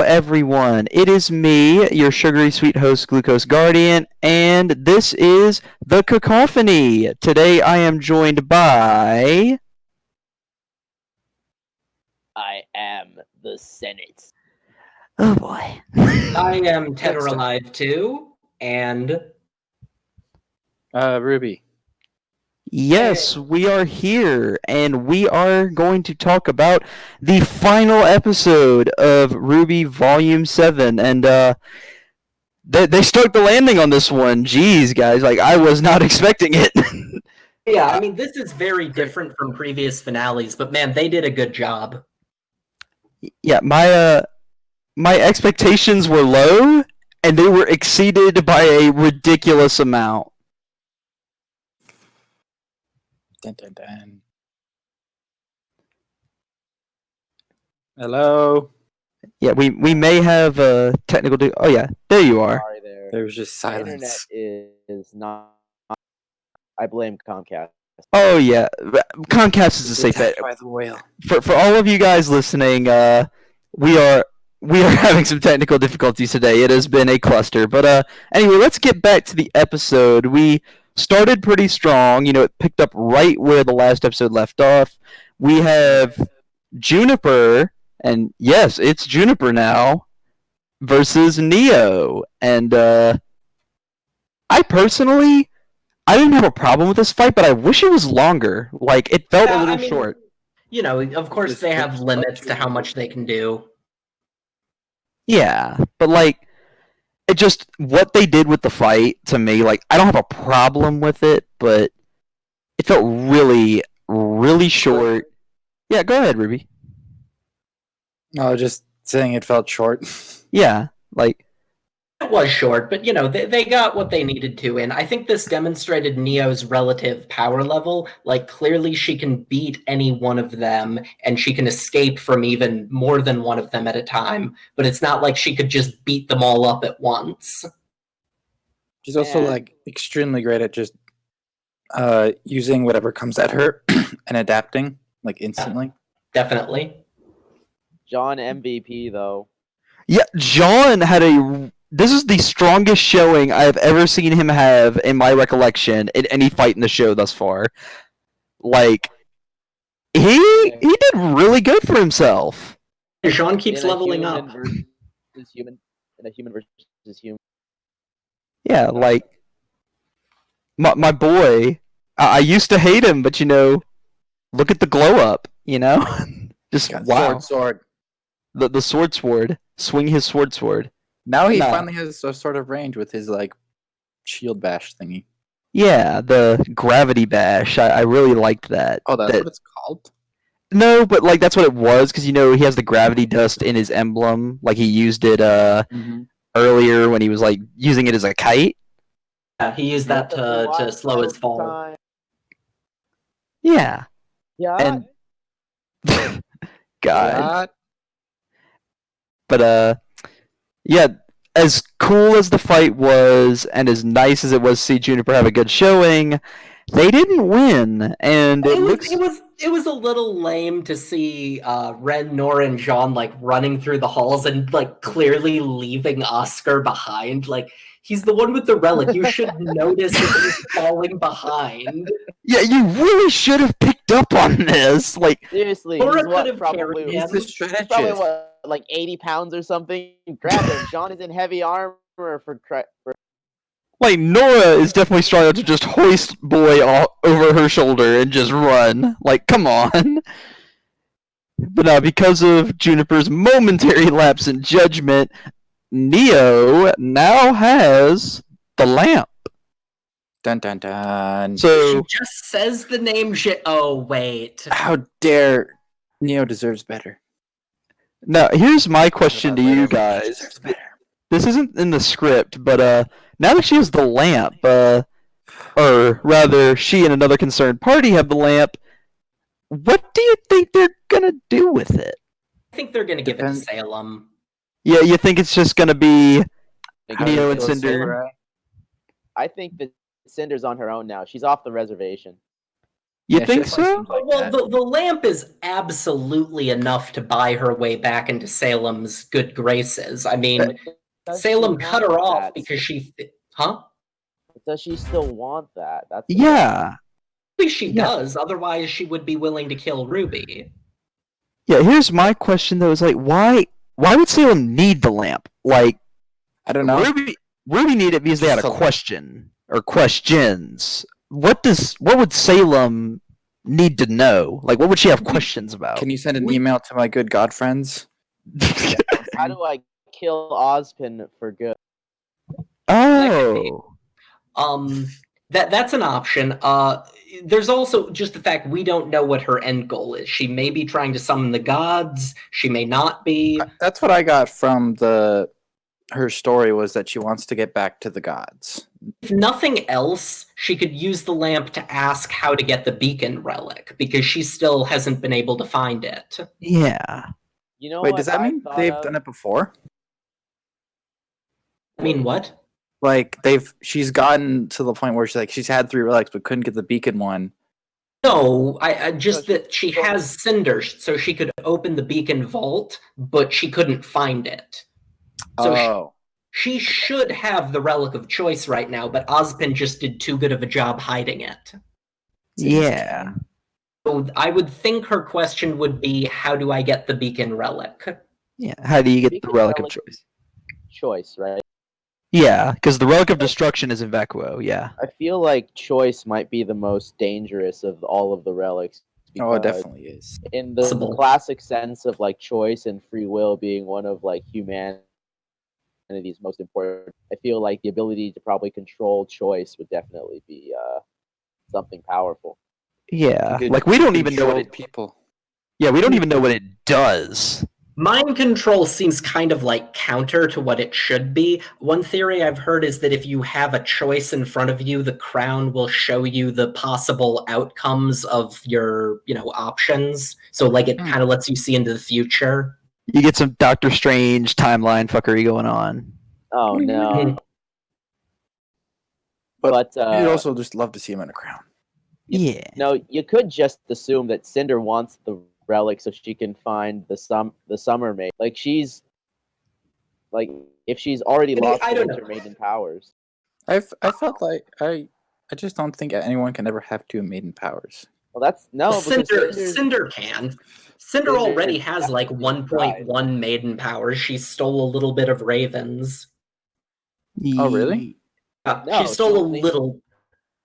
everyone. It is me, your sugary sweet host, Glucose Guardian, and this is the Cacawphony. Today I am joined by... I am the Senate. Oh boy. I am Ted or Alive too, and... RWBY. Yes, we are here, and we are going to talk about the final episode of RWBY V7, and they stuck the landing on this one. Jeez, guys, like, I was not expecting it. Yeah, I mean, this is very different from previous finales, but man, they did a good job. Yeah, my expectations were low, and they were exceeded by a ridiculous amount. Dun, dun, dun. Hello. Yeah, we may have technical. Oh yeah, there you are. Sorry there. There was just The internet silence. is not. I blame Comcast. Oh yeah, Comcast is a safe bet. By the whale. For all of you guys listening, we are having some technical difficulties today. It has been a cluster, but anyway, let's get back to the episode. We started pretty strong. You know, it picked up right where the last episode left off. We have Juniper, and yes, it's Juniper now, versus Neo. And I personally, I didn't have a problem with this fight, but I wish it was longer. Like, it felt a little short. You know, of course they have limits to how much they can do. Yeah, but like, it just, what they did with the fight, to me, like, I don't have a problem with it, but it felt really, really short. Yeah, go ahead, Ruby. No, just saying it felt short. Yeah, like... It was short, but, you know, they got what they needed to, and I think this demonstrated Neo's relative power level. Like, clearly she can beat any one of them, and she can escape from even more than one of them at a time, but it's not like she could just beat them all up at once. She's also, like, extremely great at just using whatever comes at her and adapting, like, instantly. Definitely. John MVP though. Yeah, John had a... This is the strongest showing I have ever seen him have in my recollection in any fight in the show thus far. Like, he did really good for himself. Jean keeps In a leveling human up. versus human. In a human versus human. Yeah, like, my boy, I used to hate him, but, you know, look at the glow up, you know? Just, wow. Sword. The sword. Swing his sword. Now he No. finally has a sort of range with his, like, shield bash thingy. Yeah, the gravity bash. I really liked that. Oh, that's That- what it's called? No, but like that's what it was, because you know he has the gravity dust in his emblem. Like he used it earlier when he was like using it as a kite. Yeah, he used that to slow his fall. Yeah. Yeah. And God. What? But yeah, as cool as the fight was, and as nice as it was to see Juniper have a good showing, they didn't win, and It was a little lame to see Ren, Nora, and Jean like running through the halls and like clearly leaving Oscar behind. Like, he's the one with the relic. You should notice if he's falling behind. Yeah, you really should have picked up on this. Like, Seriously, Laura he's what, could have probably, carried He's him. the he's probably strategist. what, like 80 pounds or something. Grab him. John is in heavy armor for like Nora is definitely strong enough to just hoist boy over her shoulder and just run. Like, come on. But because of Juniper's momentary lapse in judgment, Neo now has the lamp. Dun dun dun. She So, just says the name shit. Oh, wait. How dare Neo deserves better. now here's my question to you Neo guys. deserves better. This isn't in the script, but now that she has the lamp, or rather, she and another concerned party have the lamp, what do you think they're gonna do with it? I think they're gonna give it to Depends. Salem. Yeah, you think it's just gonna be Like, How do Neo you and feel, Cinder? Samurai? I think that Cinder's on her own now. She's off the reservation. You Yeah, she think definitely so? seems like Well, that. the lamp is absolutely enough to buy her way back into Salem's good graces. I mean, Does Salem she cut her want off that? because she, huh? Does she still want that? That's the Yeah. At least she Yeah. does. Otherwise, she would be willing to kill Ruby. Yeah, here's my question though: is like, why would Salem need the lamp? Like, I don't know. Ruby needed it because they had a Just a- question or questions. What would Salem need to know? Like, what would she have questions about? Can you send an email to my good god friends? How do I kill Ozpin for good? Oh, That's an option. There's also just the fact we don't know what her end goal is. She may be trying to summon the gods. She may not be. That's what I got from her story, was that she wants to get back to the gods. If nothing else, she could use the lamp to ask how to get the beacon relic because she still hasn't been able to find it. yeah. You know Wait, what does that I mean thought they've of? done it before? I mean, what? Like she's gotten to the point where she's had 3 relics but couldn't get the beacon one. No, I just No, that she has cinder, so she could open the beacon vault, but she couldn't find it. So she should have the relic of choice right now, but Ozpin just did too good of a job hiding it. Yeah. So I would think her question would be, how do I get the beacon relic? Yeah. How do you get the Beacon relic of relic- choice? Choice, right? Yeah, because the relic of destruction is in Vacuo. Yeah. I feel like choice might be the most dangerous of all of the relics. Oh, it because definitely is. in the Possible. classic sense of like choice and free will being one of like humanity's most important, I feel like the ability to probably control choice would definitely be something powerful. Yeah. You could Like we don't even know what control it. people. Yeah, we don't even know what it does. Mind control seems kind of like counter to what it should be. One theory I've heard is that if you have a choice in front of you, the crown will show you the possible outcomes of your, options. So like it kind of lets you see into the future. You get some Doctor Strange timeline fuckery going on. Oh no! But But you'd also just love to see him in a crown. Yeah. no, you could just assume that Cinder wants the relic so she can find the summer maid. Like she's like if she's already I mean, lost I the don't winter know. maiden powers. I felt like I just don't think anyone can ever have 2 maiden powers. Well, that's no. because Cinder can. Cinder Cinder already is has like definitely 1.1 maiden powers. She stole a little bit of Raven's. Oh, really? No, She stole a only- little,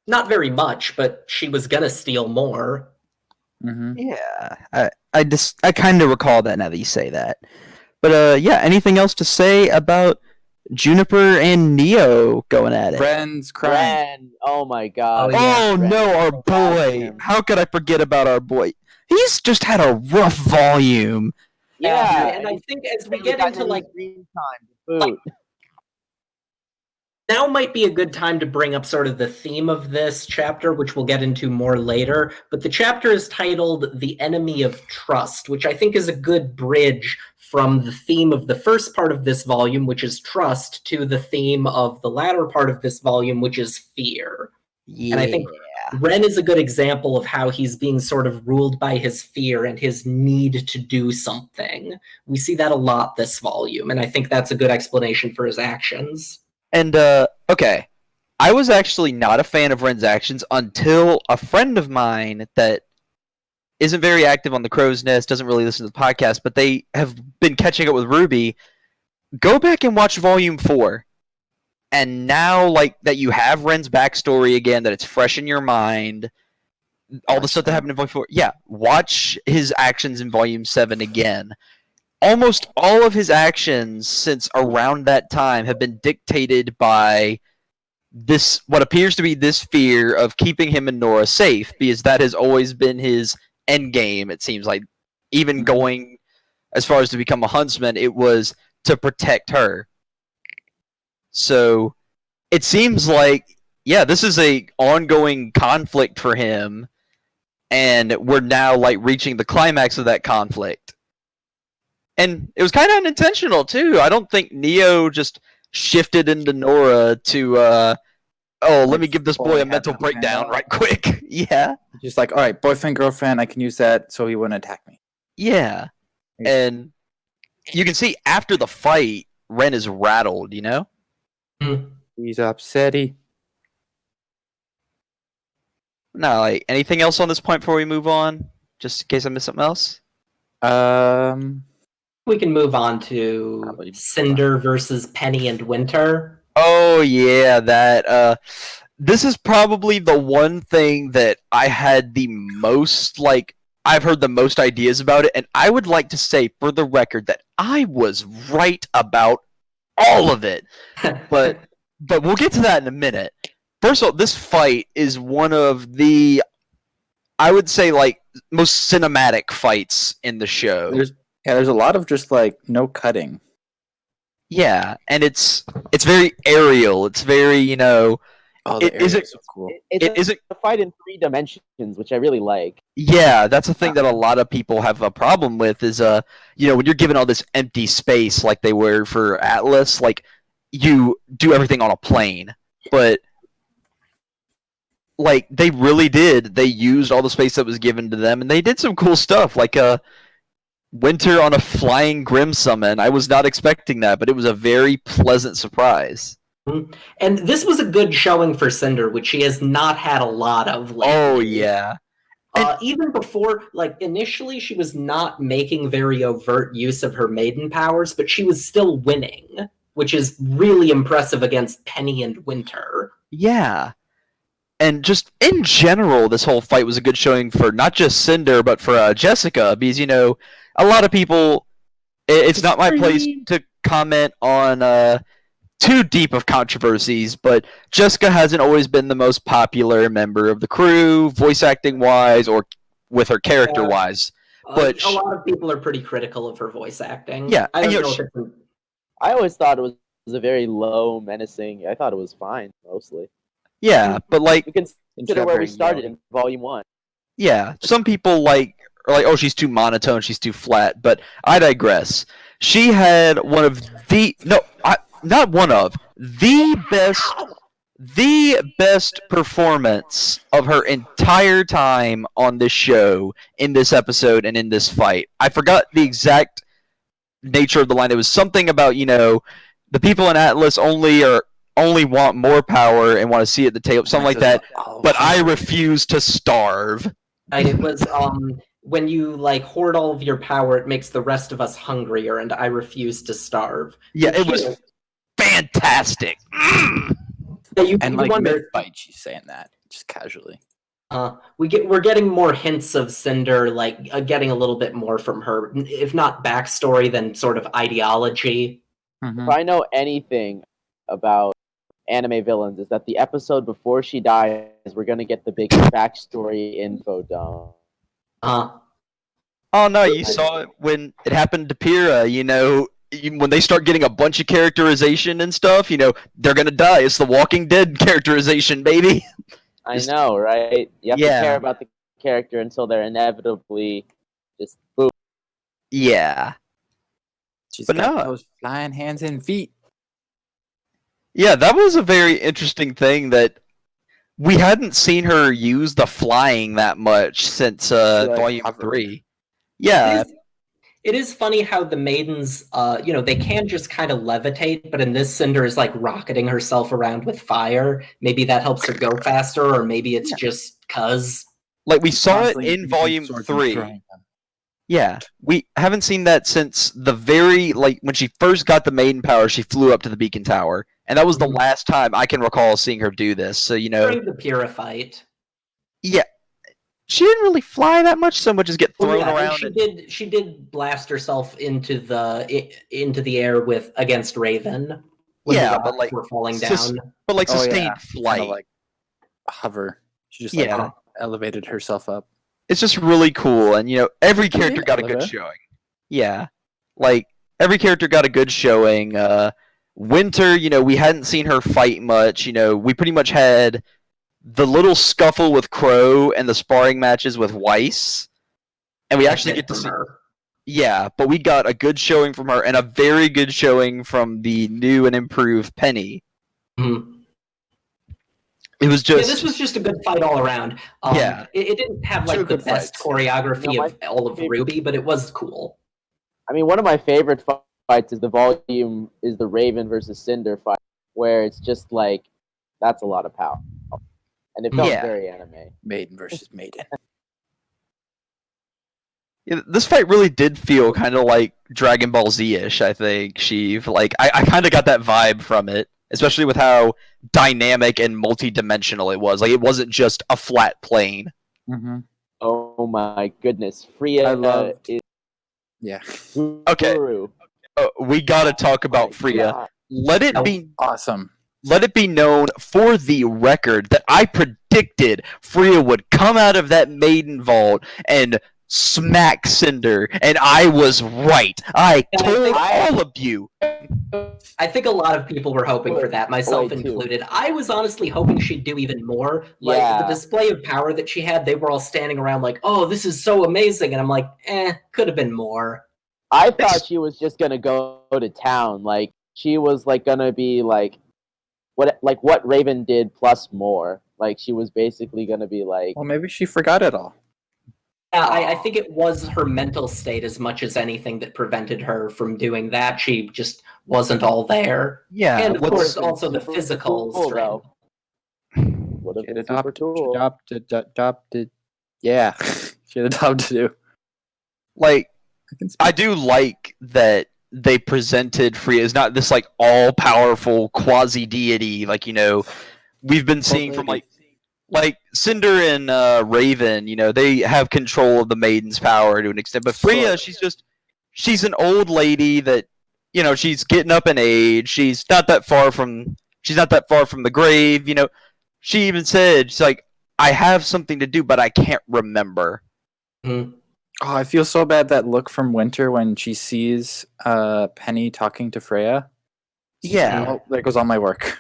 not very much, but she was gonna steal more. Mm-hmm. Yeah. I kind of recall that now that you say that. But yeah, anything else to say about Juniper and Neo going at it? Ren's crying. Ren, oh my god. Oh, yeah. Oh Ren, no, our so bad boy! for him. How could I forget about our boy? He's just had a rough volume. Yeah, and I think as we he get got into his like screen time to boot. now might be a good time to bring up sort of the theme of this chapter, which we'll get into more later. But the chapter is titled The Enemy of Trust, which I think is a good bridge from the theme of the first part of this volume, which is trust, to the theme of the latter part of this volume, which is fear. Yeah. And I think Ren is a good example of how he's being sort of ruled by his fear and his need to do something. We see that a lot this volume, and I think that's a good explanation for his actions. And okay, I was actually not a fan of Ren's actions until a friend of mine that isn't very active on the Crow's Nest, doesn't really listen to the podcast, but they have been catching up with RWBY. Go back and watch Volume 4. And now, like, that you have Ren's backstory again, that it's fresh in your mind, all the stuff that happened in Volume 4. Yeah, watch his actions in Volume 7 again. Almost all of his actions since around that time have been dictated by this, what appears to be this fear of keeping him and Nora safe, because that has always been his end game, it seems like. Even going as far as to become a huntsman, it was to protect her. So it seems like, yeah, this is a ongoing conflict for him, and we're now like reaching the climax of that conflict. And it was kind of unintentional too. I don't think Neo just shifted into Nora to oh, let Like, me give this boy fully a had mental the plan breakdown out. right quick. Yeah. Just like, all right, boyfriend, girlfriend, I can use that so he wouldn't attack me. Yeah. And you can see after the fight, Ren is rattled, you know? He's upsetty. No, like, anything else on this point before we move on? Just in case I missed something else? We can move on to Probably. Cinder versus Penny and Winter. Oh, yeah, that, this is probably the one thing that I had the most, like, I've heard the most ideas about it, and I would like to say, for the record, that I was right about all of it. But we'll get to that in a minute. First of all, this fight is one of the, I would say, like, most cinematic fights in the show. There's a lot of just like no cutting. Yeah, and it's very aerial. It's very, you know, Oh, the is it so cool. it isn't. a fight in 3 dimensions, which I really like. Yeah, that's a thing that a lot of people have a problem with. Is you know, when you're given all this empty space like they were for Atlas, like you do everything on a plane, but like they really did. They used all the space that was given to them, and they did some cool stuff, like Winter on a flying Grim summon. I was not expecting that, but it was a very pleasant surprise. And this was a good showing for Cinder, which she has not had a lot of lately. Oh yeah. Even before, like, initially she was not making very overt use of her maiden powers, but she was still winning, which is really impressive against Penny and Winter. Yeah. And just in general, this whole fight was a good showing for not just Cinder, but for Jessica, because, you know, a lot of people, it's not my place to comment on too deep of controversies, but Jessica hasn't always been the most popular member of the crew, voice acting wise, or with her character wise. But a lot of people are pretty critical of her voice acting. Yeah, I don't and, you know know, if it's... I always thought it was a very low, menacing. I thought it was fine, mostly. yeah, but like, You consider where we started in Volume 1. yeah, some people are like, oh, she's too monotone, she's too flat, but I digress. She had one of the, not one of, the best performance of her entire time on this show, in this episode, and in this fight. I forgot the exact nature of the line. It was something about, you know, the people in Atlas only want more power and want to see it at the table, something like that. But I refuse to starve. It was when you like hoard all of your power, it makes the rest of us hungrier, and I refuse to starve. Yeah, it was fantastic. Yeah, you And like wonder, mid-fight, she's saying that just casually. we're getting more hints of Cinder, like getting a little bit more from her, if not backstory, then sort of ideology. If I know anything about anime villains, is that the episode before she dies, we're gonna get the big backstory info dump. Oh no, you saw it when it happened to Pyrrha, you know, when they start getting a bunch of characterization and stuff, you know, they're gonna die. It's the Walking Dead characterization, baby. I know, right? You have to Yeah. care about the character until they're inevitably just boom. Yeah. She's But got no. those flying hands and feet. Yeah, that was a very interesting thing that we hadn't seen her use the flying that much since like, Volume hovered. 3. Yeah. It is funny how the maidens, you know, they can just kind of levitate, but in this, Cinder is like rocketing herself around with fire. Maybe that helps her go faster, or maybe it's just cuz. Like we saw it Constantly in using Volume swords and 3. throwing them. Yeah, we haven't seen that since the very, like, when she first got the maiden power, she flew up to the beacon tower. And that was the last time I can recall seeing her do this. So, you know, During the Pyrrha fight. yeah, she didn't really fly that much, so much as get thrown around. She did blast herself into the air with against Raven. When Yeah, the but, like, were falling sus- down. But like Oh, sustained yeah. flight. Kinda like hover. She just Yeah. like elevated herself up. It's just really cool, and you know, every She did character got a good elevate. showing. Yeah, like every character got a good showing. Winter, you know, we hadn't seen her fight much. You know, we pretty much had the little scuffle with Crow and the sparring matches with Weiss, and we actually get to see. her. Yeah, but we got a good showing from her and a very good showing from the new and improved Penny. Mhm. It was Yeah, just this was just a good fight all around. Yeah. It didn't have Two like the good best fights. choreography No, of all of RWBY, but it was cool. I mean, one of my favorite fights is the Raven versus Cinder fight, where it's just like that's a lot of power, and it felt Yeah. very anime. Maiden versus maiden. Yeah, this fight really did feel kind of like Dragon Ball Z-ish, I think, Sheev. Like, I kind of got that vibe from it, especially with how dynamic and multi-dimensional it was. Like, it wasn't just a flat plane. Mm-hmm. Oh my goodness, Freya I loved- is Yeah. Okay. Guru. We gotta talk about My Freya. God. Let it be Awesome. known for the record that I predicted Freya would come out of that maiden vault and smack Cinder, and I was right. I told all of you. I think a lot of people were hoping for that, myself Wait, too. included. I was honestly hoping she'd do even more. Like, Yeah. the display of power that she had, they were all standing around like, oh, this is so amazing. And I'm like, could have been more. I thought she was just gonna go to town. Like she was like gonna be like what Raven did plus more. Like she was basically gonna be like Well, maybe she forgot it all. Yeah, I think it was her mental state as much as anything that prevented her from doing that. She just wasn't all there. Yeah, And of what's- course, also the physical cool, strength. though. Would have She been super cool. adopted. Yeah. She had adopted you. like, I can speak. I do like that they presented Freya as not this like all-powerful quasi-deity, like, you know, we've been seeing from like Cinder and Raven. You know, they have control of the maiden's power to an extent, but Freya, she's an old lady that, you know, she's getting up in age. She's not that far from the grave. You know, she even said, she's like, I have something to do, but I can't remember. Mhm. Oh, I feel so bad that look from Winter when she sees Penny talking to Freya. Yeah. Oh, there goes all my work.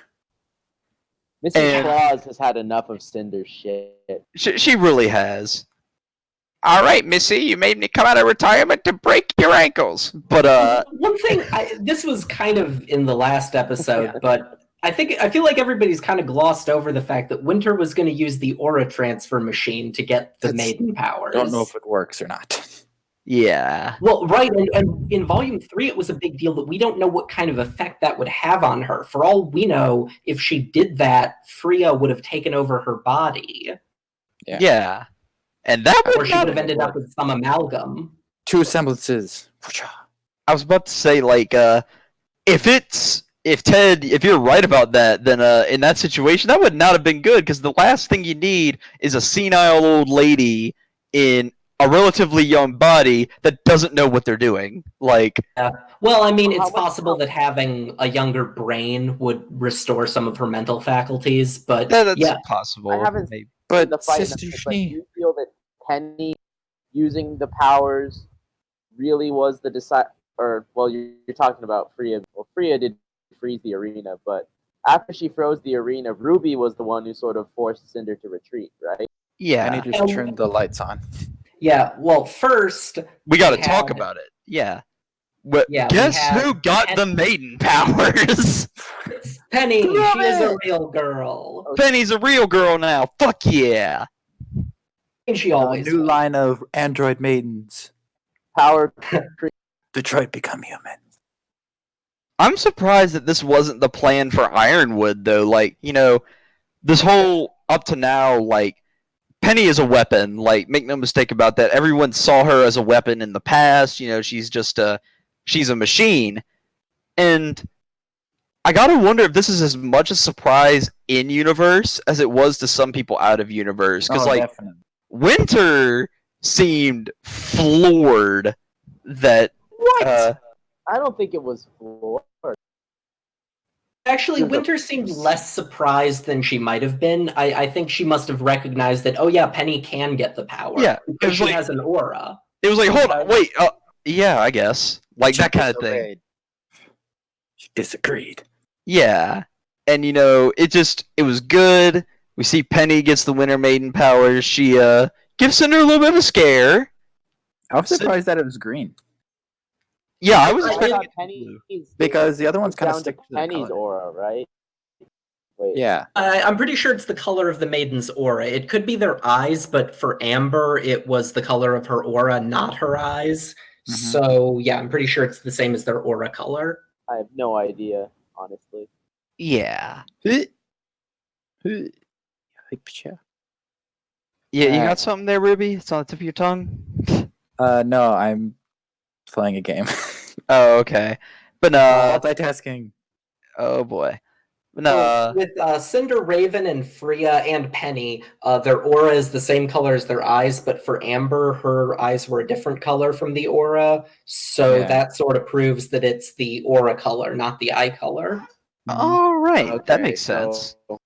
Mrs. And- Claus has had enough of Cinder shit. She really has. All right, Missy, you made me come out of retirement to break your ankles. But One thing, this was kind of in the last episode, but I feel like everybody's kind of glossed over the fact that Winter was going to use the aura transfer machine to get the That's- maiden powers. Don't know if it works or not. yeah. Well, right, and in Volume 3, it was a big deal that we don't know what kind of effect that would have on her. For all we know, if she did that, Freya would have taken over her body. Yeah. And that Or would she not would have ended up with some amalgam. Two semblances. I was about to say, like, if you're right about that, then in that situation, that would not have been good, because the last thing you need is a senile old lady in a relatively young body that doesn't know what they're doing. Like, Well, I mean, How it's much- possible that having a younger brain would restore some of her mental faculties, but that's yeah. possible. I haven't maybe. seen the But fight, Sister but do Schnee. you feel that Penny using the powers really was the or well, you're talking about Freya. Well, Freya did freeze the arena, but after she froze the arena, RWBY was the one who sort of forced Cinder to retreat, right? Yeah. Penny just turned the lights on. Yeah, well, first, We got to we talk had- about it. Yeah. Well, Yeah, we guess had who got the maiden powers? it's Penny. She is a real girl. Penny's a real girl now. Fuck yeah. And she A always new was. line of android maidens. Power. Detroit become human. I'm surprised that this wasn't the plan for Ironwood, though. Like, you know, this whole up to now, like, Penny is a weapon. Like, make no mistake about that. Everyone saw her as a weapon in the past. You know, she's a machine. And I gotta wonder if this is as much a surprise in universe as it was to some people out of universe. Because, like, Definitely. Winter seemed floored that. What? I don't think it was floored. Actually, She's a- Winter seemed less surprised than she might have been. I think she must have recognized that, oh yeah, Penny can get the power. Yeah, it because was she like- has an aura. It was like, hold on, wait, yeah, I guess. Like, that kind of thing. Disobeyed. She disagreed. Yeah. And, you know, it was good. We see Penny gets the Winter Maiden powers. She gives Cinder a little bit of a scare. I was surprised that it was green Yeah, I was I expecting thought it to be Penny blue. because the other ones it's kind of down stick to to the Penny's color. aura, right? Wait. Yeah. I'm pretty sure it's the color of the maiden's aura. It could be their eyes, but for Amber, it was the color of her aura, not her eyes. Mhm. So, yeah, I'm pretty sure it's the same as their aura color. I have no idea, honestly. Yeah. Yeah, Yeah, you got something there, Ruby? It's on the tip of your tongue? no, I'm playing a game. Oh, okay. But Multitasking. oh boy. But no, With Cinder, Raven, and Freya, and Penny, their aura is the same color as their eyes, but for Amber, her eyes were a different color from the aura, so Yeah. that sort of proves that it's the aura color, not the eye color. all right, that Okay, makes sense. so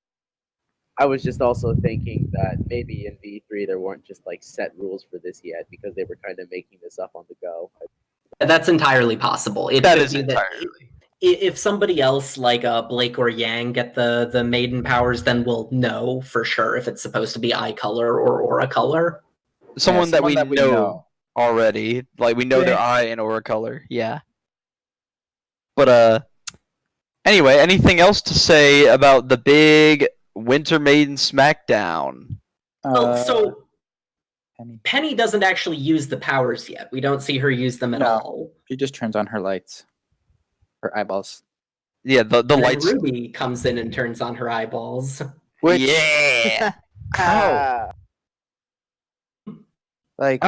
I was just also thinking that maybe in V3 there weren't just like set rules for this yet because they were kind of making this up on the go. That's entirely possible. It That could is be entirely. If somebody else like Blake or Yang get the maiden powers, then we'll know for sure if it's supposed to be eye color or aura color. Someone that we someone know already. Like we know their Yeah. eye and aura color. Yeah. But anyway, anything else to say about the big Winter Maiden SmackDown? Well, so Penny. Penny doesn't actually use the powers yet. We don't see her use them at No. all. She just turns on her lights. Her eyeballs. Yeah, the And then lights. Ruby comes in and turns on her eyeballs. Which Yeah. how? Like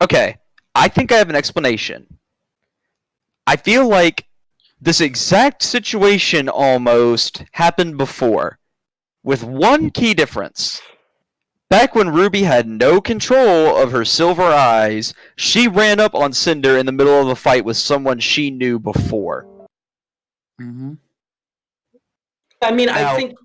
Okay, I think I have an explanation. I feel like this exact situation almost happened before, with one key difference. Back when Ruby had no control of her silver eyes, she ran up on Cinder in the middle of a fight with someone she knew before. mm-hmm. I mean, I Now- think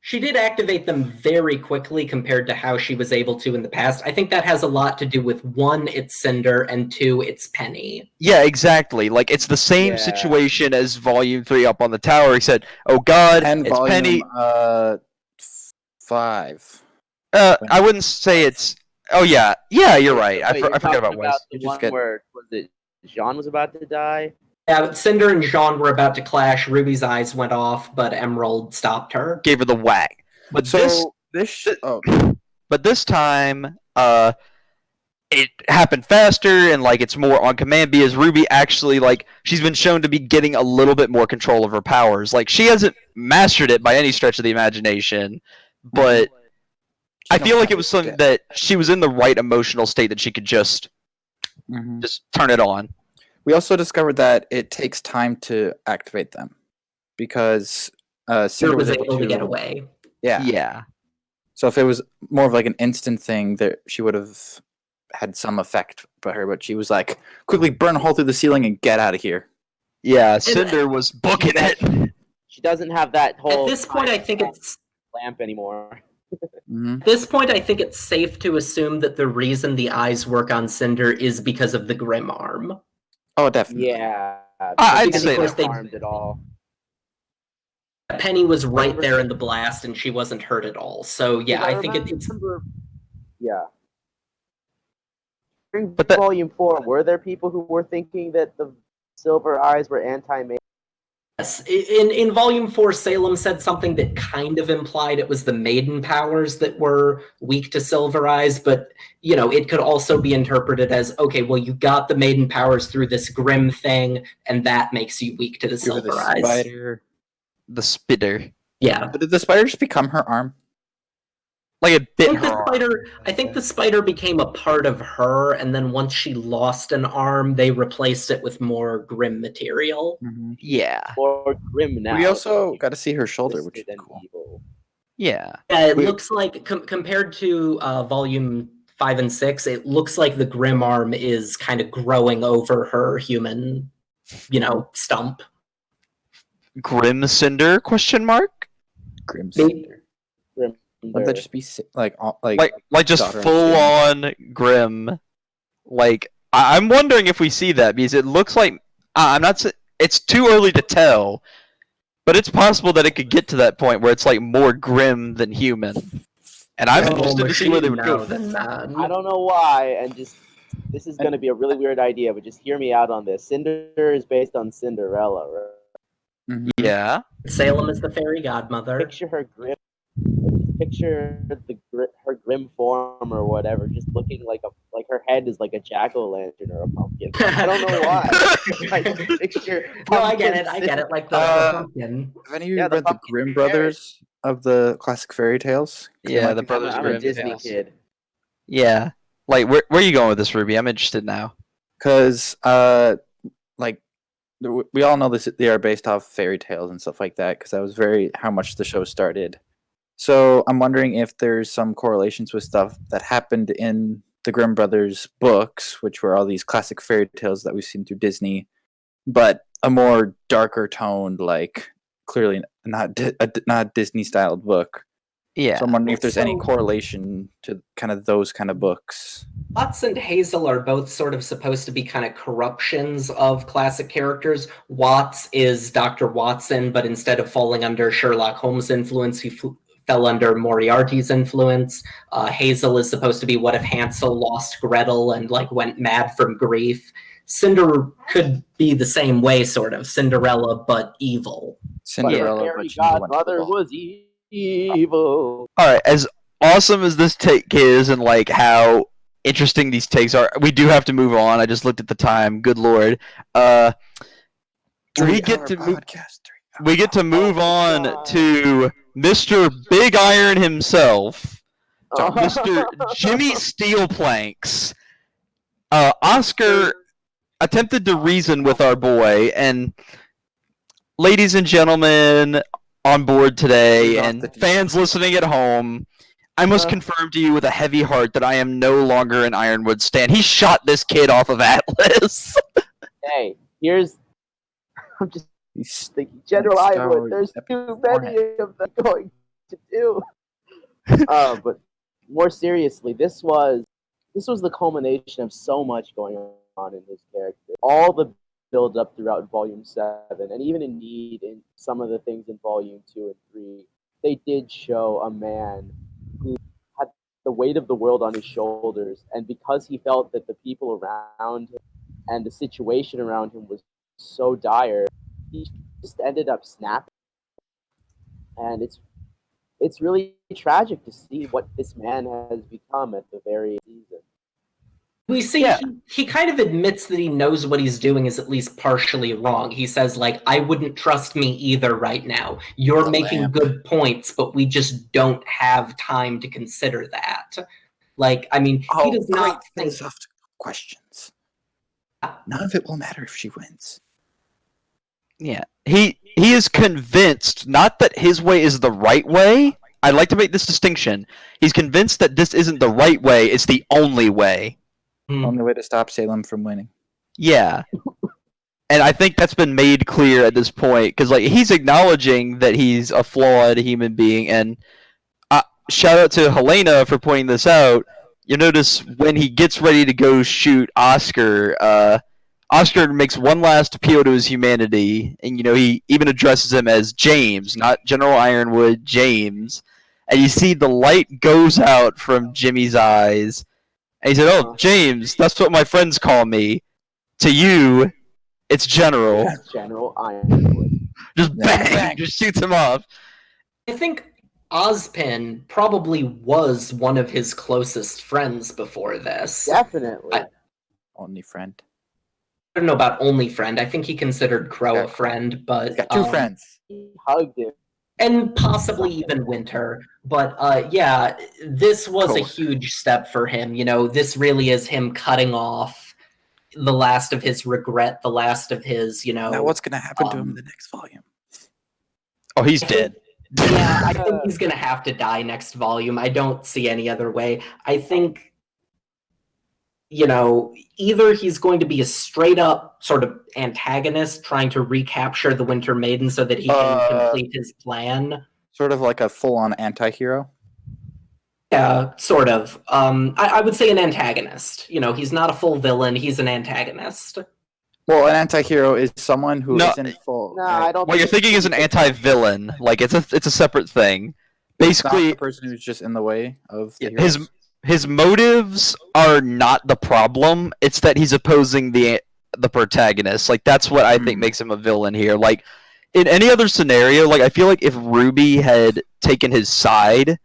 she did activate them very quickly compared to how she was able to in the past. I think that has a lot to do with one, it's Cinder, and two, it's Penny. Yeah, exactly. Like, it's the same Yeah. situation as Volume 3 up on the tower. He said, oh god, And it's Penny. volume 5. I wouldn't say it's... Oh yeah, you're right. I Wait, you're forgot about talking Wes. the You just one get- where was it Jean was about to die? Yeah, Cinder and Jean were about to clash. Ruby's eyes went off, but Emerald stopped her. Gave her the whack. But So But this time, it happened faster and like it's more on command because Ruby actually like she's been shown to be getting a little bit more control of her powers. Like she hasn't mastered it by any stretch of the imagination, but I feel like it was something that she was in the right emotional state that she could just Mhm. turn it on. We also discovered that it takes time to activate them because Cinder Cinder was able to get away. Yeah. Yeah. So if it was more of like an instant thing, that she would have had some effect by her, but she was like, quickly burn a hole through the ceiling and get out of here. Yeah, Cinder was booking it. She doesn't have that whole At this point, I think it's lamp anymore. Mm-hmm. At this point, I think it's safe to assume that the reason the eyes work on Cinder is because of the Grim Arm. Oh, definitely. Yeah, I'd because say they that. weren't harmed at all. Penny was right there in the blast, and she wasn't hurt at all. So yeah, I think it's remember. Yeah. During But that- Volume 4, were there people who were thinking that the silver eyes were anti-maiden? yes. In Volume 4, Salem said something that kind of implied it was the maiden powers that were weak to Silver Eyes, but you know, it could also be interpreted as okay, well, you got the maiden powers through this grim thing, and that makes you weak to the Through Silver the Eyes. spider. The spitter. Yeah. But did the spider just become her arm? Like it I bit think, her the arm. spider, I think the spider became a part of her, and then once she lost an arm, they replaced it with more grim material. Mm-hmm. Yeah. Or grim now? We also got to see her shoulder, which is Twisted and cool. evil. Yeah. Yeah, it We- looks like compared to Volume 5 and 6, it looks like the grim arm is kind of growing over her human, stump. Grim Cinder? Question mark? Grim Maybe- Cinder. Wouldn't that just be like Like just daughter and full son? on grim. Like I'm wondering if we see that because it looks like I'm not. It's too early to tell, but it's possible that it could get to that point where it's like more grim than human. And I'm interested to see where they would go. I don't know why, and just this is going to be a really weird idea, but just hear me out on this. Cinder is based on Cinderella, right? Yeah. Salem is the fairy godmother. Picture her grim. Picture her grim form or whatever, just looking like her head is like a jack-o'-lantern or a pumpkin. I don't know why. Like, picture. No, I get it. Like the pumpkin. Have any of you Yeah, the read the pumpkin Grimm carrot. brothers of the classic fairy tales? 'Cause they Yeah, might the be Brothers I'm fairy a Grimm. Disney tales. kid. Yeah. Like, where are you going with this, Ruby? I'm interested now. Because like we all know this, they are based off fairy tales and stuff like that, because that was very how much the show started. So I'm wondering if there's some correlations with stuff that happened in the Grimm brothers books, which were all these classic fairy tales that we've seen through Disney, but a more darker toned, like clearly not not Disney styled book. Yeah. So I'm wondering if there's any So- correlation to kind of those kind of books. Watts and Hazel are both sort of supposed to be kind of corruptions of classic characters. Watts is Dr. Watson, but instead of falling under Sherlock Holmes' influence, he fell under Moriarty's influence. Hazel is supposed to be what if Hansel lost Gretel and like went mad from grief. Cinder could be the same way, sort of Cinderella, but evil. Cinderella, Fairy but she never went to the godmother ball. was evil. All right. As awesome as this take is, and like how interesting these takes are, we do have to move on. I just looked at the time. Good lord. We get to move. We get to move on God. to Mr. Big Iron himself, Mr. Jimmy Steelplanks. Oscar attempted to reason with our boy, and ladies and gentlemen on board today, and fans listening at home, I must confirm to you with a heavy heart that I am no longer an Ironwood stan. He shot this kid off of Atlas. Hey, I'm just He's thinking, General Like Ironwood, there's Star too Wars many of them going to do. But more seriously, this was the culmination of so much going on in his character. All the build up throughout Volume 7, and even indeed in some of the things in Volume 2 and 3, they did show a man who had the weight of the world on his shoulders, and because he felt that the people around him and the situation around him was so dire, he just ended up snapping. And it's really tragic to see what this man has become at the very season. We see he kind of admits that he knows what he's doing is at least partially wrong. He says, like, I wouldn't trust me either right now. You're making good points, but we just don't have time to consider that. Like, I mean, he does not think... philosophical questions. None of it will matter if she wins. Yeah, he is convinced not that his way is the right way. I'd like to make this distinction. He's convinced that this isn't the right way, it's the only way. Only way to stop Salem from winning. Yeah. And I think that's been made clear at this point, because like he's acknowledging that he's a flawed human being, and shout out to Helena for pointing this out. You notice when he gets ready to go shoot Oscar, Oscar makes one last appeal to his humanity, and he even addresses him as James, not General Ironwood, James. And you see the light goes out from Jimmy's eyes, and he said, "Oh, James, that's what my friends call me. To you, it's General." General Ironwood. Just bang, just shoots him off. I think Ozpin probably was one of his closest friends before this. Definitely. Only friend. I don't know about only friend. I think he considered Crow a friend, but He's got two friends. He hugged him. And possibly even Winter. But yeah, this was a huge step for him. This really is him cutting off the last of his regret, the last of his, Now what's going to happen to him in the next volume? Oh, he's dead. Yeah, I think he's going to have to die next volume. I don't see any other way. I think, either he's going to be a straight up sort of antagonist trying to recapture the Winter Maiden so that he can complete his plan. Sort of like a full-on anti-hero? Yeah, sort of. I would say an antagonist. He's not a full villain, he's an antagonist. Well, an anti-hero is someone who No. isn't full. No, I don't. What you're thinking is an anti-villain. Like it's a separate thing. It's not Basically, the person who's just in the way of the heroes. his motives are not the problem. It's that he's opposing the protagonist. Like that's what I think makes him a villain here. Like in any other scenario, like I feel like if Ruby had taken his side,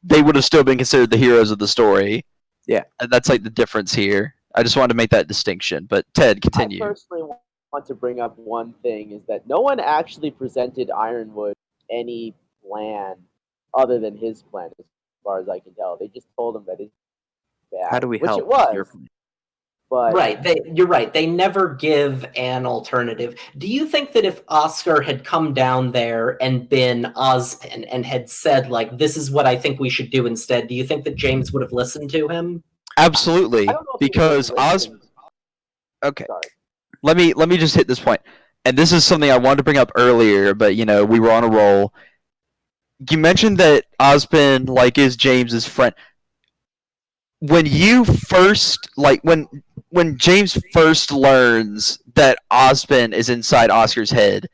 they would have still been considered the heroes of the story. Yeah. And that's like the difference here. I just wanted to make that distinction. But Ted, I continue. personally want to bring up one thing is that no one actually presented Ironwood any plan other than his plan, as far as I can tell. They just told him that it's bad. How do we which help? it was. Your- But Right, you're right. They never give an alternative. Do you think that if Oscar had come down there and been Ozpin and had said, like, this is what I think we should do instead, do you think that James would have listened to him? Absolutely, I don't know if he because really listened. Okay, Sorry. let me just hit this point, and this is something I wanted to bring up earlier, but we were on a roll. You mentioned that Ozpin is James's friend. When you first when James first learns that Ozpin is inside Oscar's head,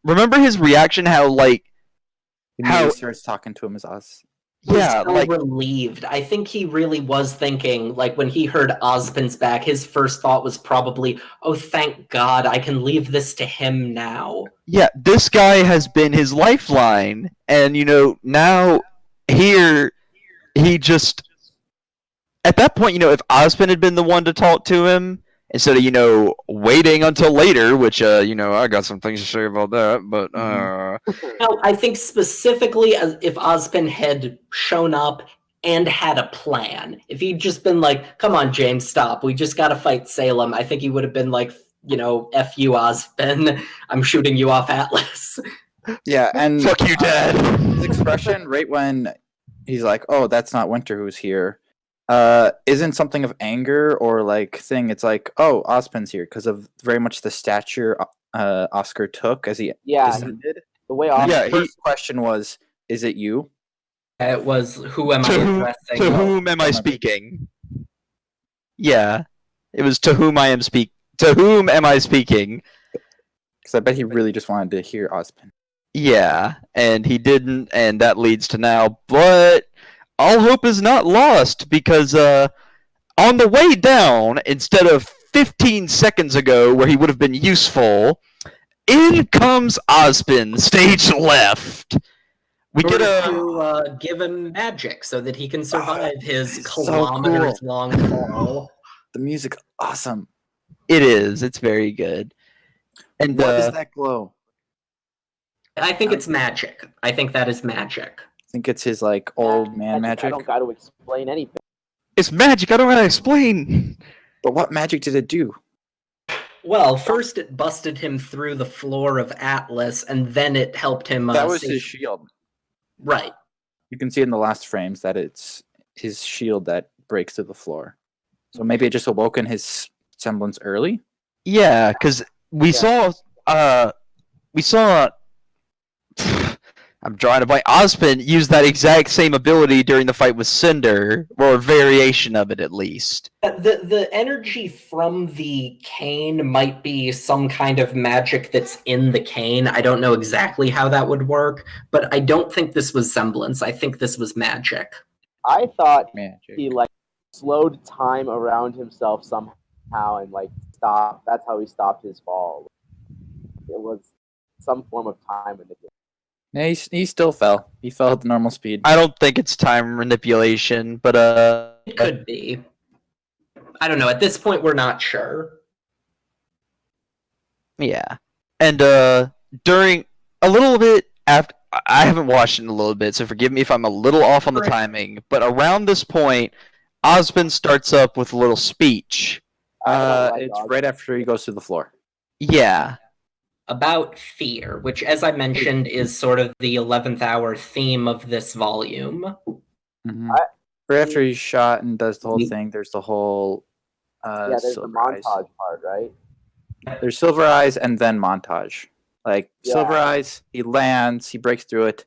remember his reaction? How He How- starts talking to him as Oz. Was yeah, so relieved. I think he really was thinking, like, when he heard Ozpin's back, his first thought was probably, oh, thank God, I can leave this to him now. yeah, this guy has been his lifeline, and now here he just at that point, if Ozpin had been the one to talk to him instead of waiting until later, which I got some things to say about that, but No, I think specifically as if Ozpin had shown up and had a plan. If he'd just been like, come on, James, stop. We just got to fight Salem. I think he would have been like, F you, Ozpin. I'm shooting you off Atlas. Yeah, and fuck you, Dad. his expression right when he's like, "Oh, that's not Winter who's here," isn't something of anger or thing. It's like, "Oh, Ozpin's here," because of very much the stature Oscar took as he Yeah, descended. the way And Oscar. Yeah, the first question was, "Is it you?" It was, who am I addressing? To whom am I speaking? Yeah, it was to whom I am speak. To whom am I speaking? Because I bet he really just wanted to hear Ozpin. Yeah, and he didn't, and that leads to now. But all hope is not lost because on the way down, instead of 15 seconds ago, where he would have been useful, in comes Ozpin, stage left. We In get order a to give him magic so that he can survive his so kilometers-long fall. The music, awesome. It is. It's very good. And What is that glow? I think it's magic. I think that is magic. I think it's his old man I magic. don't got to explain anything. it's magic. I don't know how to explain. But what magic did it do? Well, first it busted him through the floor of Atlas, and then it helped him. That was save- his shield. Right. You can see in the last frames that it's his shield that breaks through the floor. So maybe it just awoken his semblance early. Yeah, because we saw. I'm drawing a blank. Ozpin used that exact same ability during the fight with Cinder, or a variation of it at least. The energy from the cane might be some kind of magic that's in the cane. I don't know exactly how that would work, but I don't think this was semblance. I think this was magic. I thought Magic. he slowed time around himself somehow and stopped. That's how he stopped his fall. It was some form of time manipulation. Yeah, he still fell. He fell at the normal speed. I don't think it's time manipulation, but It could be. I don't know. At this point, we're not sure. yeah. And during a little bit after, I haven't watched it in a little bit, so forgive me if I'm a little off on the Right. timing. But around this point, Ozpin starts up with a little speech. It's right after he goes to the floor. Yeah, About fear, which, as I mentioned, is sort of the 11th hour theme of this volume. Mm-hmm. Right after he's shot and does the whole Mhm. thing, there's the whole there's the Silver Eyes. montage part, right? There's Silver Eyes and then montage. Yeah. Silver Eyes, he lands, he breaks through it,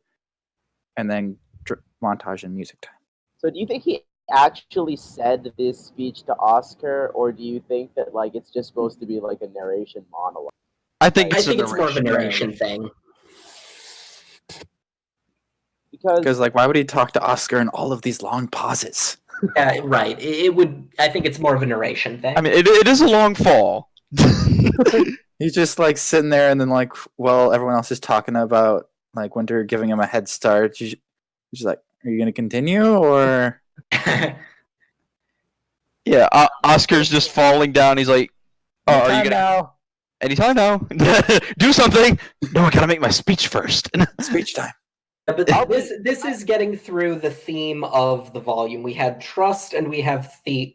and then montage and music time. So do you think he actually said this speech to Oscar, or do you think that it's just supposed to be a narration monologue? I think I it's think a it's more of a narration thing. Because why would he talk to Oscar in all of these long pauses? Yeah, right. It would. I think it's more of a narration thing. I mean, it is a long fall. He's just like sitting there, and then like while everyone else is talking about like Winter giving him a head start, she's like, "Are you gonna continue or?" Yeah, Oscar's just falling down. He's like, "Oh, are you Anytime gonna?" now? Anytime now. Do something. No, I gotta make my speech first. Speech time. But this is getting through the theme of the volume. We had trust and we have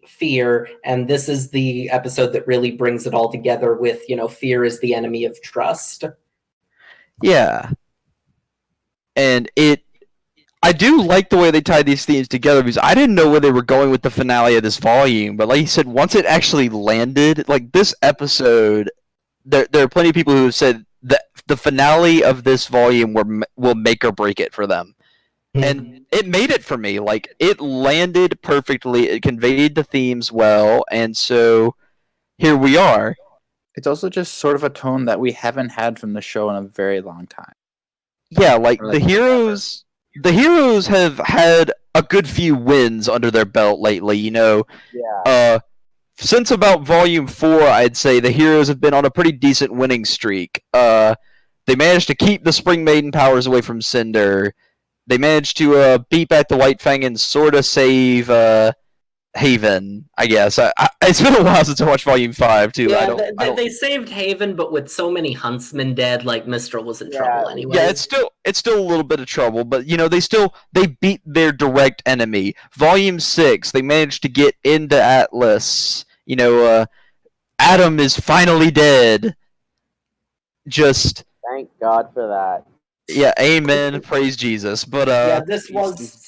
fear, and this is the episode that really brings it all together with, fear is the enemy of trust. Yeah. And I do like the way they tied these themes together because I didn't know where they were going with the finale of this volume. But like you said, once it actually landed, like this episode, there are plenty of people who have said that the finale of this volume will make or break it for them. And it made it for me. Like, it landed perfectly. It conveyed the themes well. And so here we are. It's also just sort of a tone that we haven't had from the show in a very long time. Yeah, like Or the heroes have had a good few wins under their belt lately, Yeah. Since about volume 4, I'd say the heroes have been on a pretty decent winning streak. They managed to keep the Spring Maiden powers away from Cinder. They managed to beat back the White Fang and sort of save Haven, I guess. It's been a while since I watched Volume 5, too. Yeah, they saved Haven, but with so many huntsmen dead, like, Mistral was in trouble anyway. Yeah, it's still a little bit of trouble, but, they beat their direct enemy. Volume 6, they managed to get into Atlas. Adam is finally dead. Just... Thank God for that. Yeah, amen, praise Jesus. But this was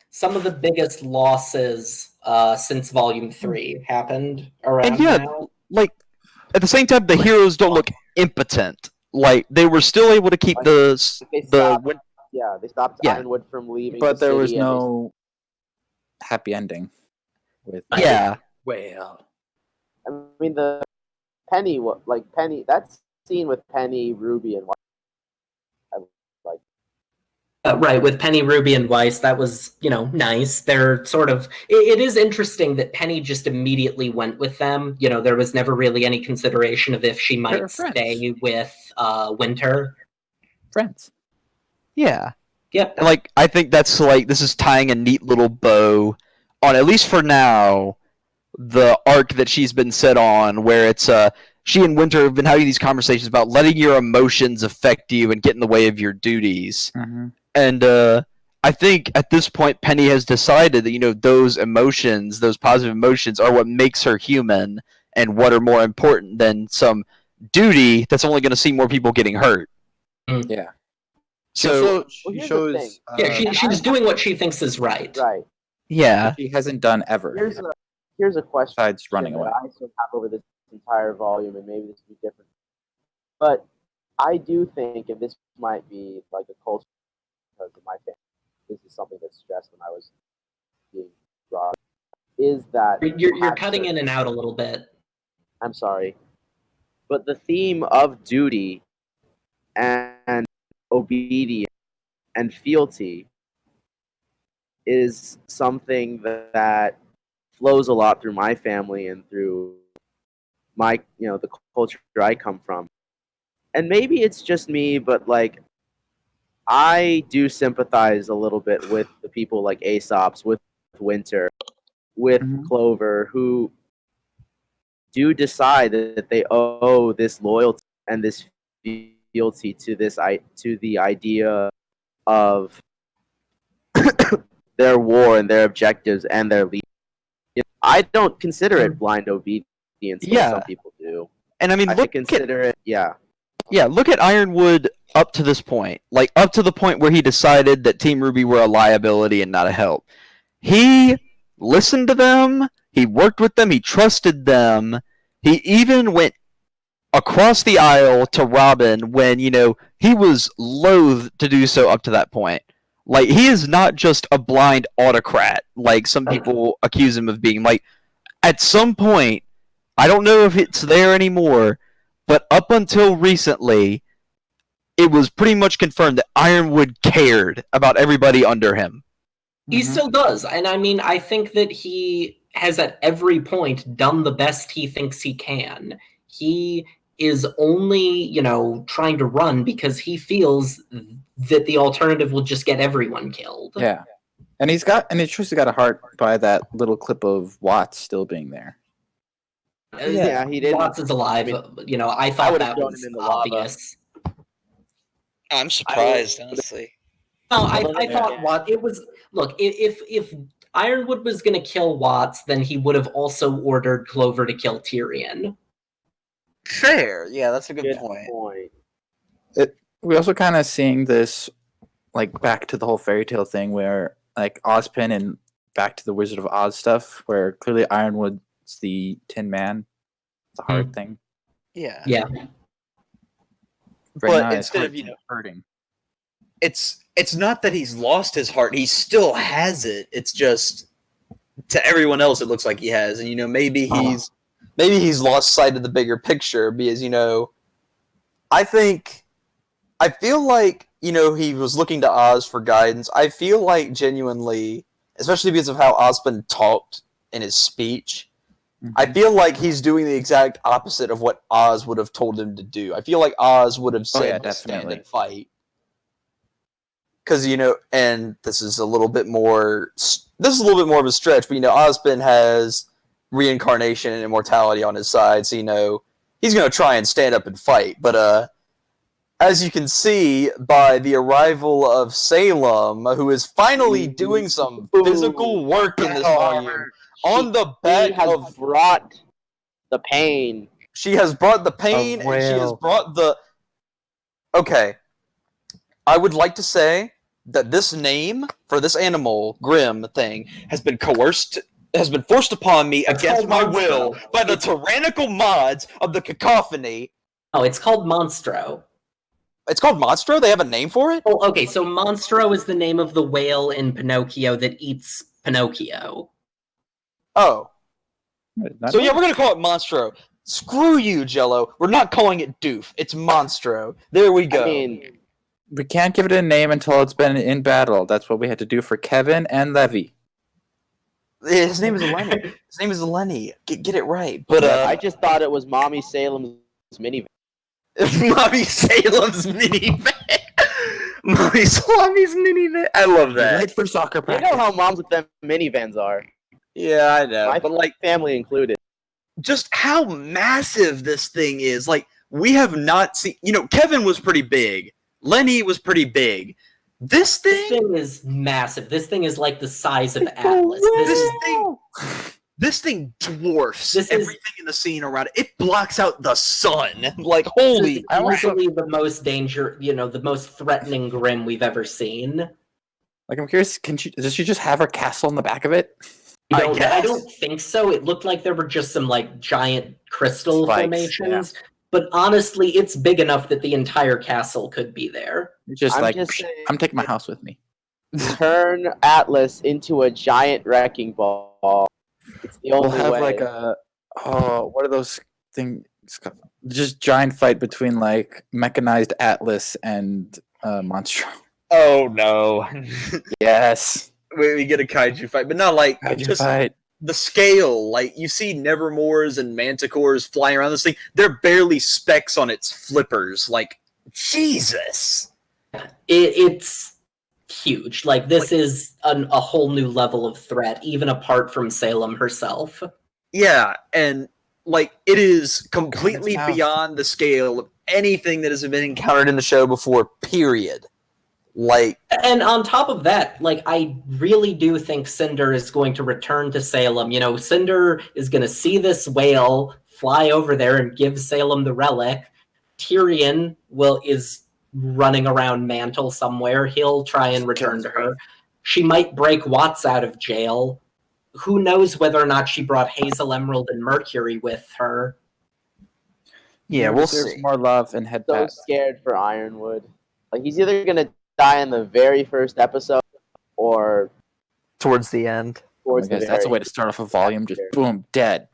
some of the biggest losses since Volume 3 happened around now. Like, at the same time, the heroes don't look impotent. Like, they were still able to keep they stopped Ironwood from leaving. But there was no happy ending. Well, I mean, the Penny, that scene with Penny, Ruby, and Weiss, I like. Right, with Penny, Ruby, and Weiss, that was, nice. They're sort of... It is interesting that Penny just immediately went with them. There was never really any consideration of if she might stay with Winter. Friends. Yeah. Yep. And, I think that's, this is tying a neat little bow on, at least for now, the arc that she's been set on, where it's, she and Winter have been having these conversations about letting your emotions affect you and get in the way of your duties. Mm-hmm. And I think at this point, Penny has decided that, those emotions, those positive emotions, are what makes her human and what are more important than some duty that's only going to see more people getting hurt. Yeah. So she shows... she's doing what she thinks is right. Right. Yeah. She hasn't done ever. Here's a question besides running away. I still have over this entire volume, and maybe this will be different. But I do think, and this might be like a culture because of my family, this is something that's stressed when I was being brought up, is that... You're cutting in and out a little bit. I'm sorry. But the theme of duty and obedience and fealty is something that flows a lot through my family and through my, the culture I come from. And maybe it's just me, but I do sympathize a little bit with the people like Aesop's, with Winter, with Clover, who do decide that they owe this loyalty and this fealty to the idea of their war and their objectives and their leaders. I don't consider it blind obedience. Like some people do. And I mean, look at Ironwood up to this point. Up to the point where he decided that Team RWBY were a liability and not a help. He listened to them, he worked with them, he trusted them. He even went across the aisle to Robin when, he was loath to do so up to that point. He is not just a blind autocrat, like some people accuse him of being. At some point, I don't know if it's there anymore, but up until recently, it was pretty much confirmed that Ironwood cared about everybody under him. He still does. And I mean, I think that he has at every point done the best he thinks he can. He is only, trying to run because he feels that the alternative will just get everyone killed. Yeah. And he's truly got a heart by that little clip of Watts still being there. Yeah, he didn't. Watts is alive. I thought would've that thrown was him in the lava. obvious. I'm surprised, honestly. No, Although I thought again- Watts. It was look. If Ironwood was going to kill Watts, then he would have also ordered Clover to kill Tyrion. Fair. Yeah, that's a good Good point. point. We also kind of seeing this, like, back to the whole fairy tale thing where, like, Ozpin and back to the Wizard of Oz stuff, where clearly Ironwood's the Tin Man, the heart thing. Yeah. Yeah. Right But now, his instead of, heart's hurting. It's not that he's lost his heart. He still has it. It's just to everyone else it looks like he has. And maybe he's lost sight of the bigger picture because I feel like he was looking to Oz for guidance. I feel like genuinely, especially because of how Ozpin talked in his speech, I feel like he's doing the exact opposite of what Oz would have told him to do. I feel like Oz would have said to stand definitely. and fight. Because and this is a little bit more of a stretch, but Ozpin has reincarnation and immortality on his side, so he's gonna try and stand up and fight. But as you can see by the arrival of Salem, who is finally doing some physical work in this volume, on the back of brought the pain. she has brought the pain and she has brought the. Okay, I would like to say that this name for this animal, Grim thing, has been forced upon me against my will by the tyrannical mods of the Cacophony. Oh, it's called Monstro. It's called Monstro? They have a name for it? Oh, okay, so Monstro is the name of the whale in Pinocchio that eats Pinocchio. Oh. So yeah, What? we're gonna call it Monstro. Screw you, Jello. We're not calling it Doof. It's Monstro. There we go. I mean, We can't give it a name until it's been in battle. That's what we had to do for Kevin and Levy. His name is Lenny. His name is Lenny. Get it right. But I just thought it was Mommy Salem's minivan. Mommy Salem's minivan. Mommy Salem's minivan. I love that. Right for soccer You practice. know how moms with them minivans are. Yeah, I know. My But like, family included. just how massive this thing is. Like, we have not seen. Kevin was pretty big. Lenny was pretty big. This This thing. thing is massive. This thing is like the size of Atlas. This thing dwarfs This is- everything in the scene around it. It blocks out the sun. Like, This holy. is easily the most the most threatening Grim we've ever seen. Like, I'm curious, does she just have her castle in the back of it? I I guess. don't think so. It looked like there were just some giant crystal Spikes, formations. But honestly, it's big enough that the entire castle could be there. It's just I'm like, just "Psh, saying- I'm taking my house with me. Turn Atlas into a giant wrecking ball. It's the only We'll have way. like what are those things? Just giant fight between like mechanized Atlas and Monstro. Oh no. Yes, we get a kaiju fight, but not like kaiju just fight. the scale. Like, you see Nevermores and Manticores flying around this thing. They're barely specks on its flippers. Like, Jesus. It's huge. This is a whole new level of threat, even apart from Salem herself. Yeah, and like, it is completely mouth. beyond the scale of anything that has been encountered in the show before, period. Like, And on top of that, I really do think Cinder is going to return to Salem. Cinder is going to see this whale fly over there and give Salem the relic. Tyrion is running around Mantle somewhere. He'll try and return to her. She might break Watts out of jail. Who knows whether or not she brought Hazel, Emerald, and Mercury with her. yeah, He we'll deserves see. more love and head So pat. scared for Ironwood. He's either gonna die in the very first episode or Towards the end. towards I guess the that's a very way to start off a volume. Just Sure. boom, dead.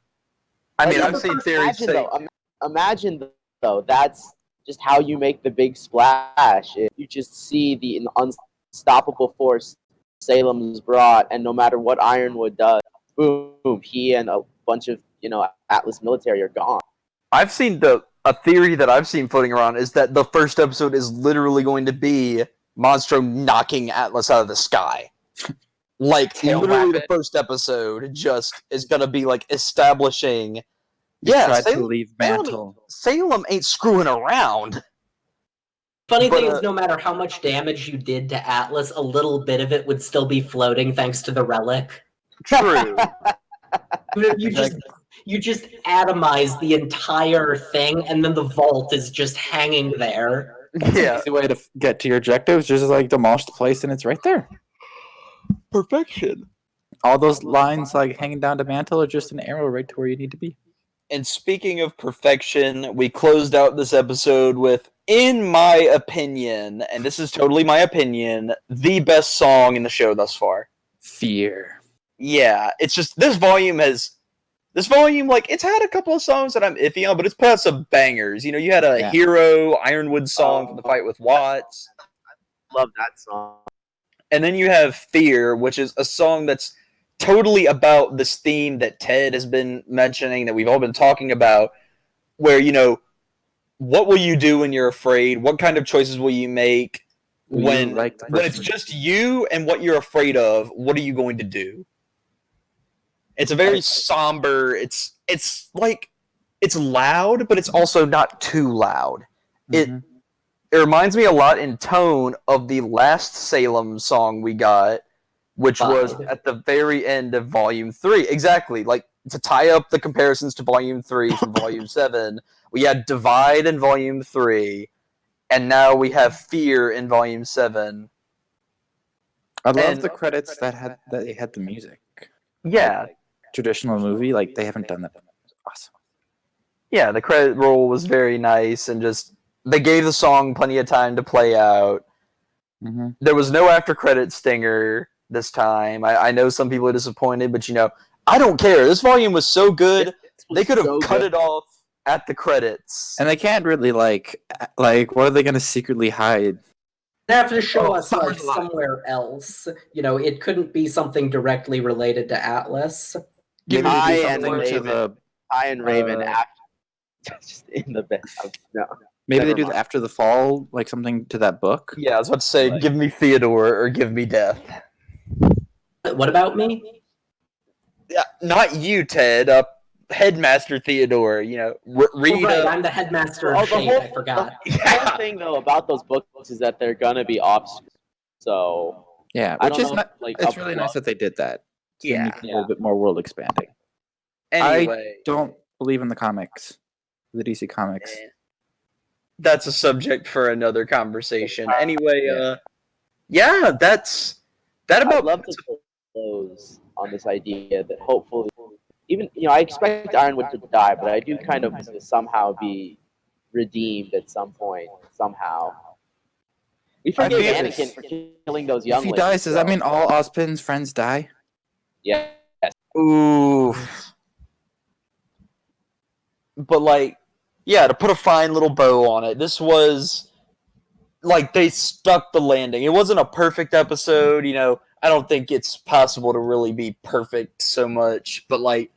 I mean, Like, I've seen theories imagine, say. though, imagine though, that's just how you make the big splash. If you just see the unstoppable force Salem's brought, and no matter what Ironwood does, boom, he and a bunch of Atlas military are gone. I've seen the a theory that I've seen floating around is that the first episode is literally going to be Monstro knocking Atlas out of the sky. Like, Tail literally whack the first episode just is going to be, like, establishing... He Yeah, tried to Salem, leave Mantle. Salem ain't screwing around. Funny But, thing is, no matter how much damage you did to Atlas, a little bit of it would still be floating thanks to the relic. True. You just atomize the entire thing, and then the vault is just hanging there. Yeah. Easy way to get to your objectives, just like demolish the place, and it's right there. Perfection. All those lines like hanging down to Mantle are just an arrow right to where you need to be. And speaking of perfection, we closed out this episode with, in my opinion, and this is totally my opinion, the best song in the show thus far. Fear. Yeah, it's just this volume, like, it's had a couple of songs that I'm iffy on, but it's put out some bangers. You know, you had a Hero, Ironwood song for the fight with Watts. Love that song. And then you have Fear, which is a song that's totally about this theme that Ted has been mentioning, that we've all been talking about, where, you know, what will you do when you're afraid? What kind of choices will you make when it's just you and what you're afraid of? What are you going to do? It's a very somber, it's like, it's loud, but it's also not too loud. Mm-hmm. It reminds me a lot in tone of the last Salem song we got, which was at the very end of Volume 3. Exactly, like, to tie up the comparisons to Volume 3 from Volume 7, we had Divide in Volume 3, and now we have Fear in Volume 7. I love the credits that they had the music. Yeah. Traditional movie, like, they haven't done that. Awesome. Yeah, the credit roll was very nice, and just, they gave the song plenty of time to play out. Mm-hmm. There was no after credit stinger this time. I know some people are disappointed, but, you know, I don't care. This volume was so good, they could have cut it off at the credits. And they can't really, like, what are they going to secretly hide? They have to show us like somewhere else. You know, it couldn't be something directly related to Atlas. Maybe I they do and something to Raven. the... I and Raven after just in the bed. No. Maybe they Never do mind. the After the Fall, like something to that book. Yeah, I was about to say, give me Theodore or give me death. What about me? Yeah, not you, Ted. Headmaster Theodore. You know, read. Right, I'm the headmaster of Shade. I forgot. The whole thing though about those books is that they're gonna be obscure. So Yeah, I which don't is know, not, like, it's up really front. nice that they did that. To Yeah. make it a little bit more world expanding. Anyway, Don't believe in the comics, the DC comics. that's a subject for another conversation. Anyway, that's I'd about. love to close on this idea that hopefully, even I expect Ironwood to die, but I do kind of want to somehow be redeemed at some point. Somehow, we forgave I feel Anakin for killing those young. If he dies, does that mean all Ozpin's friends die? Yeah. Ooh. But, like, yeah, to put a fine little bow on it, this was, like, they stuck the landing. It wasn't a perfect episode, you know. I don't think it's possible to really be perfect so much, but, like,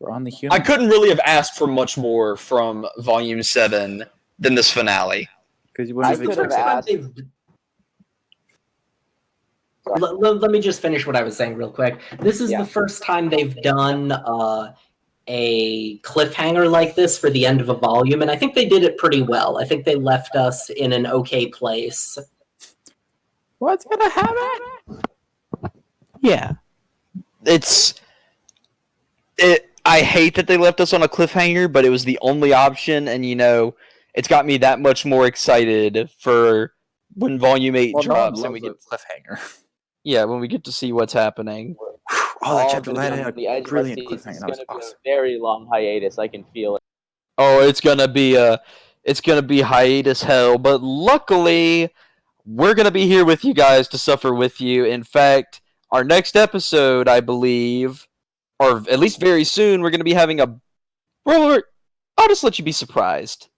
We're on the human. I couldn't really have asked for much more from Volume 7 than this finale. Because you I wouldn't could have asked. Let me just finish what I was saying real quick. This is the first time they've done a cliffhanger like this for the end of a volume, and I think they did it pretty well. I think they left us in an okay place. What's gonna happen? Yeah. I hate that they left us on a cliffhanger, but it was the only option, and, you know, it's got me that much more excited for when Volume 8 drops and we get cliffhanger. Yeah, when we get to see what's happening. Oh, that chapter gonna be landed on a the edge of our brilliant seats. cliffhanger. It's That was gonna be awesome. a very long hiatus. I can feel it. Oh, it's gonna be hiatus hell, but luckily we're gonna be here with you guys to suffer with you. In fact, our next episode, I believe, or at least very soon, we're gonna be having I'll just let you be surprised.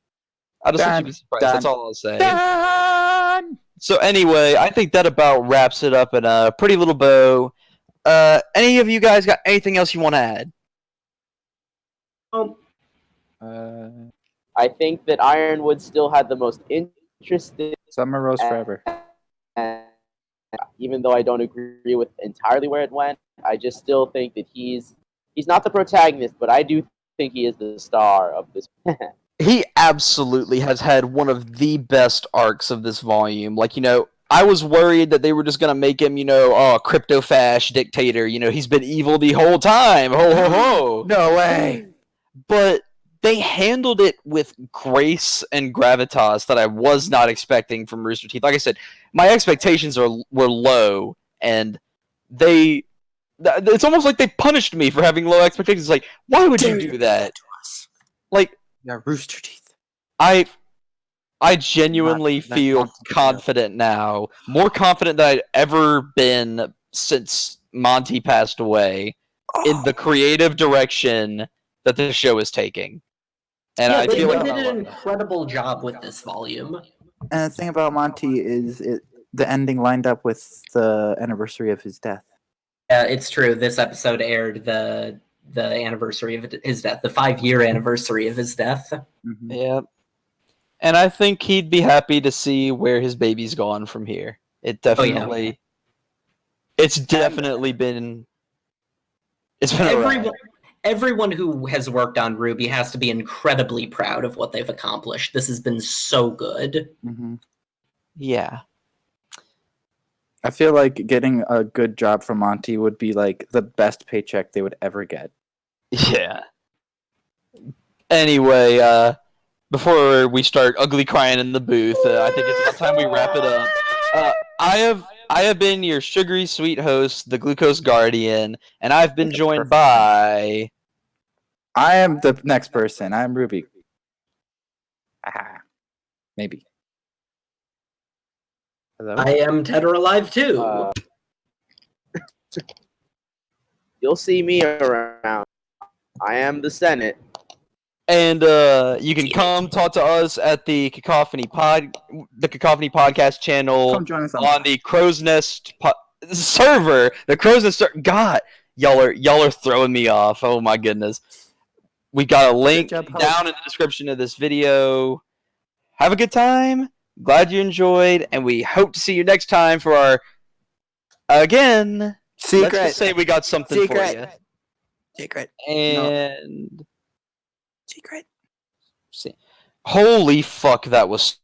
That's all I'll say. Done! So anyway, I think that about wraps it up in a pretty little bow. Any of you guys got anything else you want to add? I think that Ironwood still had the most interesting, Summer Rose forever. and even though I don't agree with entirely where it went, I just still think that he's not the protagonist, but I do think he is the star of this. He absolutely has had one of the best arcs of this volume. Like, I was worried that they were just gonna make him, crypto fash dictator. He's been evil the whole time. Ho ho ho. No way. But they handled it with grace and gravitas that I was not expecting from Rooster Teeth. Like I said, my expectations were low, and it's almost like they punished me for having low expectations. Like, why would you do that? Like, Yeah, Rooster Teeth. I genuinely feel confident now, more confident than I'd ever been since Monty passed away, in the creative direction that the show is taking. And yeah, I they feel did like an incredible job with this volume. And the thing about Monty is the ending lined up with the anniversary of his death. Yeah, it's true. This episode aired the anniversary of his death, the 5-year anniversary of his death. Mm-hmm. yeah. And I think he'd be happy to see where his baby's gone from here. It's definitely been. It's been a ride. Everyone who has worked on RWBY has to be incredibly proud of what they've accomplished. This has been so good. Mm-hmm. Yeah. I feel like getting a good job from Monty would be like the best paycheck they would ever get. Yeah. Anyway, before we start ugly crying in the booth, I think it's about time we wrap it up. I have been your sugary sweet host, the Glucose Guardian, and I've been joined by. I am the next person. I'm Ruby. Maybe. Hello? I am Dead or Alive too. You'll see me around. I am the Senate. And you can come talk to us at the Cacawphony podcast channel Come join us on the Crow's Nest server. The Crow's Nest God, y'all are throwing me off. Oh my goodness. We got a link down in the description of this video. Have a good time. Glad you enjoyed, and we hope to see you next time for our secret. Let's just say we got something for you. Secret. And Secret. holy fuck, that was